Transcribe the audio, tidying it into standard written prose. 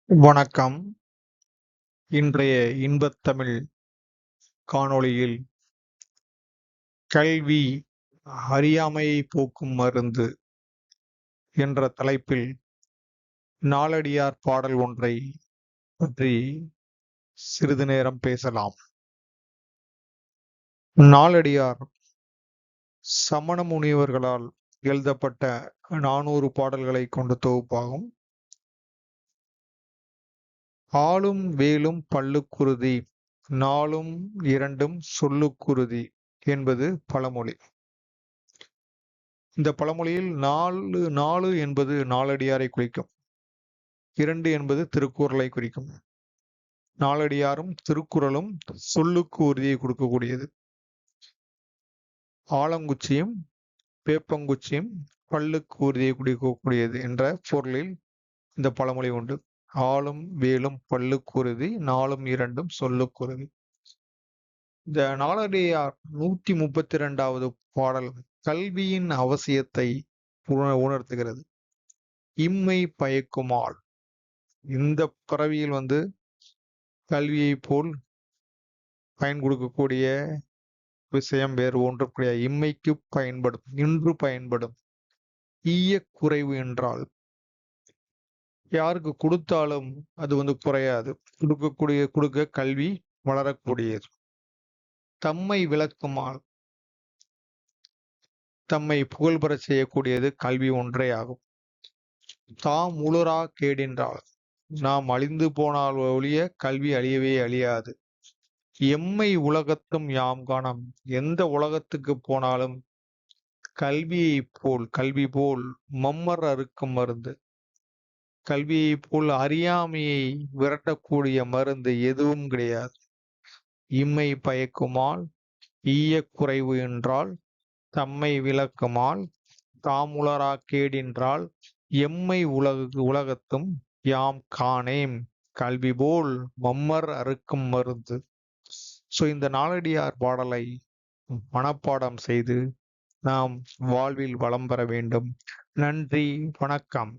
வணக்கம். இன்றைய இன்பத்தமிழ் காணொளியில் கல்வி அறியாமையை போக்கும் மருந்து என்ற தலைப்பில் நாலடியார் பாடல் ஒன்றை பற்றி சிறிது நேரம் பேசலாம். நாலடியார் சமண முனிவர்களால் எழுதப்பட்ட 400 பாடல்களை கொண்ட தொகுப்பாகும். ஆலும் வேலும் பல்லுக்குறுதி, நாலும் இரண்டும் சொல்லுக்குறுதி என்பது பழமொழி. இந்த பழமொழியில் 4 என்பது நாலடியாரை குறிக்கும், 2 என்பது திருக்குறளை குறிக்கும். நாலடியாரும் திருக்குறளும் சொல்லுக்கு உறுதியை கொடுக்கக்கூடியது. ஆலங்குச்சியும் வேப்பங்குச்சியும் பல்லுக்கு உறுதியை கொடுக்கக்கூடியது என்ற பொருளில் இந்த பழமொழி உண்டு. ஆலும் வேலும் பல்லுக்குறுதி, நாலும் இரண்டும் சொல்லுக்குறுதி. இந்த நாலடியார் 132வது பாடல் கல்வியின் அவசியத்தை உணர்த்துகிறது. இம்மை பயக்குமால், இந்த பிறவியில் கல்வியை போல் பயன் கொடுக்கக்கூடிய விஷயம் வேறு ஒன்று கிடையாது. இம்மைக்கு பயன்படும், இன்று பயன்படும். ஈய குறைவு என்றால் யாருக்கு கொடுத்தாலும் அது குறையாது. கொடுக்க கல்வி வளரக்கூடியது. தம்மை விளக்குமால், தம்மை புகழ் பெற செய்யக்கூடியது கல்வி ஒன்றே ஆகும். தாம் உளரா கேடென்றால், நாம் அழிந்து போனால் ஒழிய கல்வி அழியவே அழியாது. எம்மை உலகத்தும் யாம் காணம், எந்த உலகத்துக்கு போனாலும் கல்வி போல் மம்மர் அறுக்கும் மருந்து, கல்வியை போல் அறியாமையை விரட்டக்கூடிய மருந்து எதுவும் கிடையாது. இம்மை பயக்குமால், ஈய குறைவு என்றால், தம்மை விளக்குமால், தாமுலரா கேடென்றால், எம்மை உலகத்தும் யாம் காணேம், கல்வி போல் மம்மர் அறுக்கும் மருந்து. இந்த நாலடியார் பாடலை மனப்பாடம் செய்து நாம் வாழ்வில் வளம் பெற வேண்டும். நன்றி, வணக்கம்.